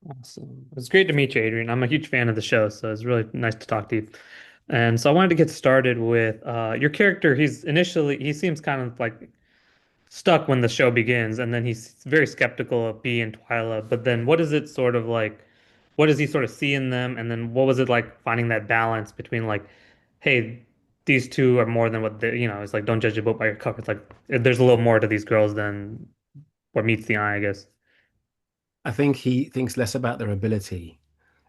Awesome. It's great to meet you, Adrian. I'm a huge fan of the show, so it's really nice to talk to you. And so I wanted to get started with your character. He seems kind of like stuck when the show begins, and then he's very skeptical of Bee and Twyla. But then what is it sort of like? What does he sort of see in them? And then what was it like finding that balance between like, hey, these two are more than what it's like don't judge a book by your cover. It's like there's a little more to these girls than what meets the eye, I guess. I think he thinks less about their ability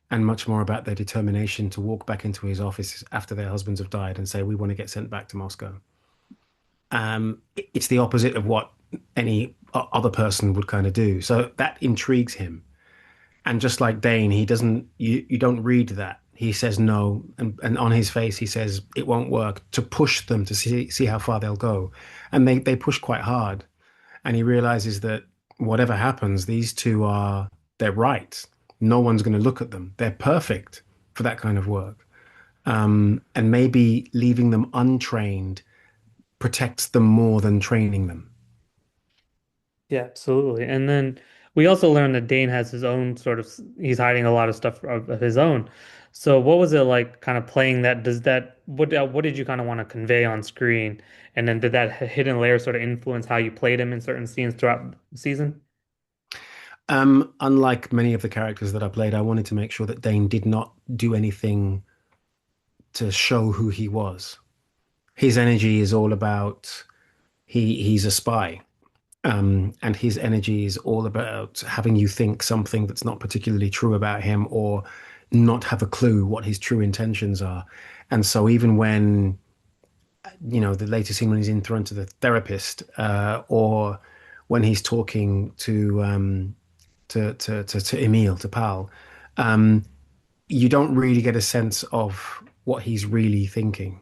and much more about their determination to walk back into his office after their husbands have died and say, "We want to get sent back to Moscow." It's the opposite of what any other person would kind of do. So that intrigues him. And just like Dane, he doesn't, you don't read that. He says no, and on his face he says it won't work to push them to see how far they'll go. And they push quite hard. And he realizes that whatever happens, these two they're right. No one's going to look at them. They're perfect for that kind of work. And maybe leaving them untrained protects them more than training them. Yeah, absolutely. And then we also learned that Dane has his own he's hiding a lot of stuff of his own. So what was it like kind of playing that? What did you kind of want to convey on screen? And then did that hidden layer sort of influence how you played him in certain scenes throughout the season? Unlike many of the characters that I played, I wanted to make sure that Dane did not do anything to show who he was. His energy is all about he's a spy. And his energy is all about having you think something that's not particularly true about him or not have a clue what his true intentions are. And so even when, the later scene when he's in front of the therapist, or when he's talking to Emil, to Pal, um, you don't really get a sense of what he's really thinking.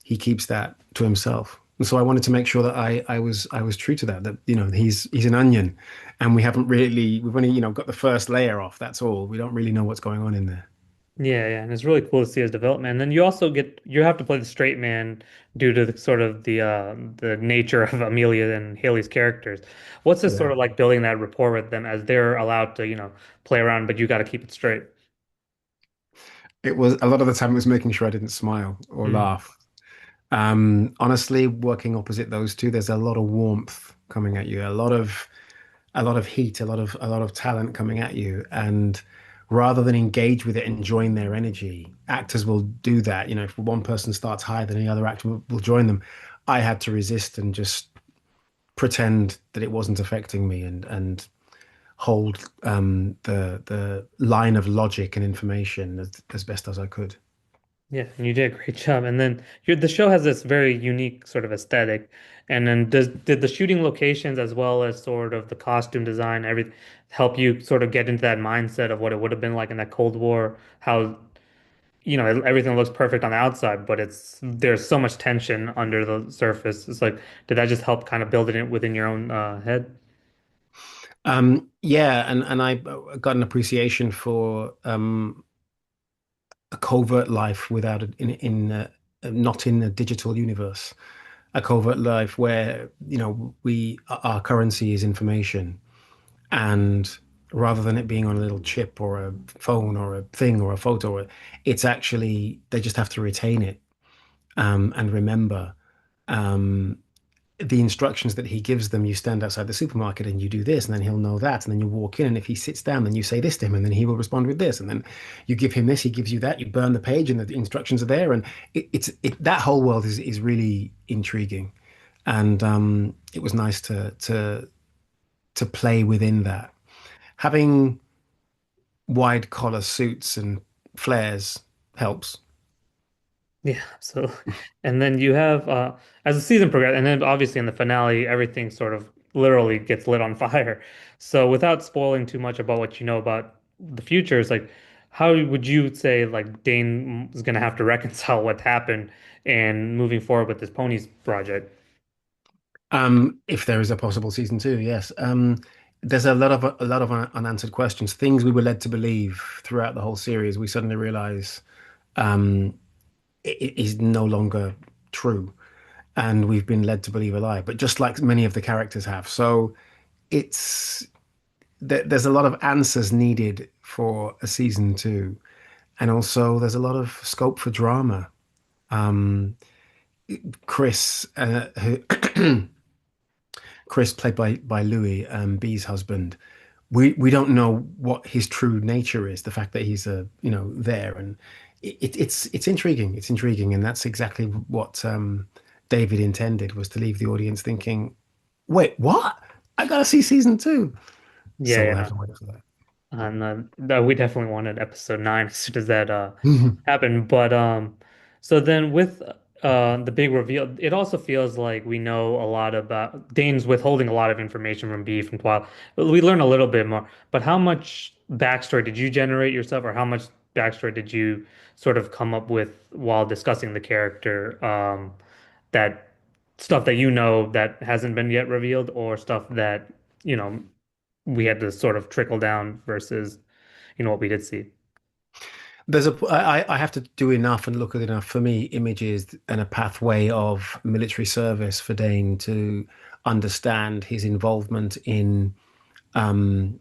He keeps that to himself. And so I wanted to make sure that I was true to that, he's an onion and we've only, got the first layer off. That's all. We don't really know what's going on in there. Yeah, yeah, and it's really cool to see his development. And then you have to play the straight man due to the nature of Amelia and Haley's characters. What's this sort Yeah. of like building that rapport with them as they're allowed to, play around, but you got to keep it straight. It was a lot of the time it was making sure I didn't smile or Mm. laugh. Honestly, working opposite those two, there's a lot of warmth coming at you, a lot of heat, a lot of talent coming at you. And rather than engage with it and join their energy, actors will do that. If one person starts high, then the other actor will join them. I had to resist and just pretend that it wasn't affecting me and hold the line of logic and information as best as I could. Yeah, and you did a great job. And then the show has this very unique sort of aesthetic. And then did the shooting locations as well as sort of the costume design, everything help you sort of get into that mindset of what it would have been like in that Cold War, how everything looks perfect on the outside, but there's so much tension under the surface. It's like, did that just help kind of build it in within your own head? Yeah, and I got an appreciation for a covert life without not in a digital universe, a covert life where we our currency is information, and rather than it being on a little chip or a phone or a thing or a photo, it's actually they just have to retain it, and remember. Um, the instructions that he gives them, you stand outside the supermarket and you do this, and then he'll know that. And then you walk in, and if he sits down, then you say this to him, and then he will respond with this. And then you give him this, he gives you that. You burn the page, and the instructions are there. And that whole world is really intriguing, and it was nice to play within that. Having wide collar suits and flares helps. Yeah, absolutely. And then you have as the season progresses, and then obviously in the finale, everything sort of literally gets lit on fire. So without spoiling too much about what you know about the future, it's like how would you say like Dane is gonna have to reconcile what happened and moving forward with this ponies project? If there is a possible season two, yes. There's a lot of unanswered questions, things we were led to believe throughout the whole series. We suddenly realize um, it is no longer true, and we've been led to believe a lie. But just like many of the characters have, so it's there's a lot of answers needed for a season two. And also, there's a lot of scope for drama. Um, Chris, Chris, played by Louis, Bee's husband. We don't know what his true nature is. The fact that he's there, and it's intriguing. It's intriguing, and that's exactly what David intended, was to leave the audience thinking, "Wait, what? I gotta see season two." Yeah, So yeah, we'll have no. to wait for And we definitely wanted episode 9 as soon as that that. happened. But so then with the big reveal, it also feels like we know a lot about Dane's withholding a lot of information from B from Twilight. We learn a little bit more, but how much backstory did you generate yourself, or how much backstory did you sort of come up with while discussing the character? That stuff that you know that hasn't been yet revealed, or stuff that you know we had to sort of trickle down versus what we did see. I have to do enough and look at enough, for me, images and a pathway of military service for Dane to understand his involvement in um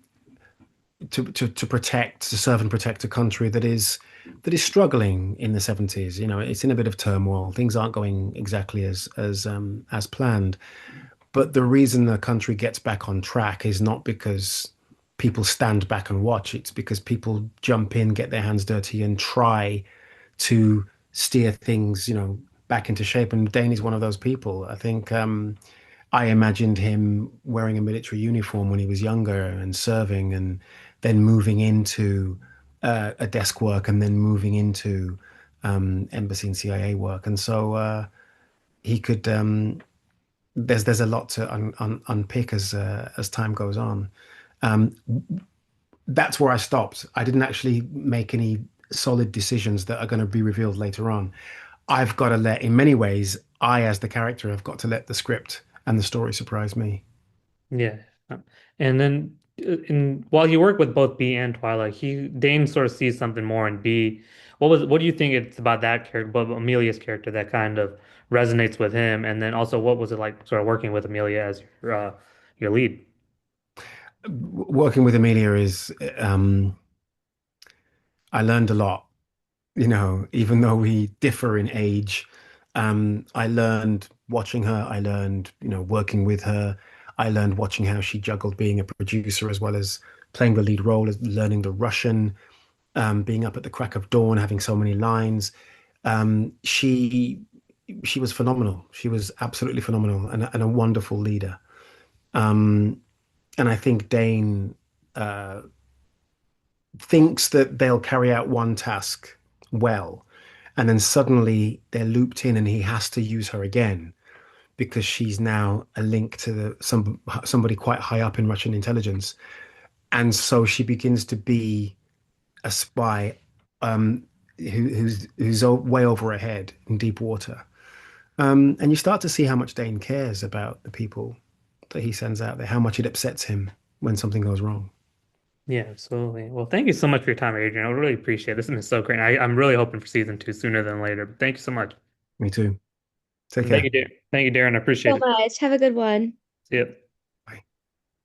to protect, to serve and protect a country that is struggling in the 70s. It's in a bit of turmoil. Things aren't going exactly as planned. But the reason the country gets back on track is not because people stand back and watch. It's because people jump in, get their hands dirty, and try to steer things, back into shape. And Dane is one of those people. I think I imagined him wearing a military uniform when he was younger and serving, and then moving into a desk work, and then moving into embassy and CIA work. And so he could. There's a lot to unpick as time goes on. Um, that's where I stopped. I didn't actually make any solid decisions that are going to be revealed later on. I've got to let, in many ways, I, as the character, have got to let the script and the story surprise me. Yeah. And then while you work with both B and Twilight, Dane sort of sees something more in B. What do you think it's about that character, but Amelia's character, that kind of resonates with him? And then also, what was it like sort of working with Amelia as your lead? Working with Emilia is, I learned a lot, even though we differ in age. I learned watching her. I learned, working with her. I learned watching how she juggled being a producer as well as playing the lead role, as learning the Russian, being up at the crack of dawn, having so many lines. Um, she she was phenomenal. She was absolutely phenomenal, and a wonderful leader. Um, and I think Dane uh, thinks that they'll carry out one task well, and then suddenly they're looped in, and he has to use her again because she's now a link to somebody quite high up in Russian intelligence, and so she begins to be a spy, um, who's way over her head in deep water. And you start to see how much Dane cares about the people that he sends out there, how much it upsets him when something goes wrong. Yeah, absolutely. Well, thank you so much for your time, Adrian. I really appreciate it. This has been so great. I'm really hoping for season 2 sooner than later. But thank you so much. Me too. Take And thank care. you, Darren. Thank you, Darren. I appreciate So it. much. Have a good one. See ya.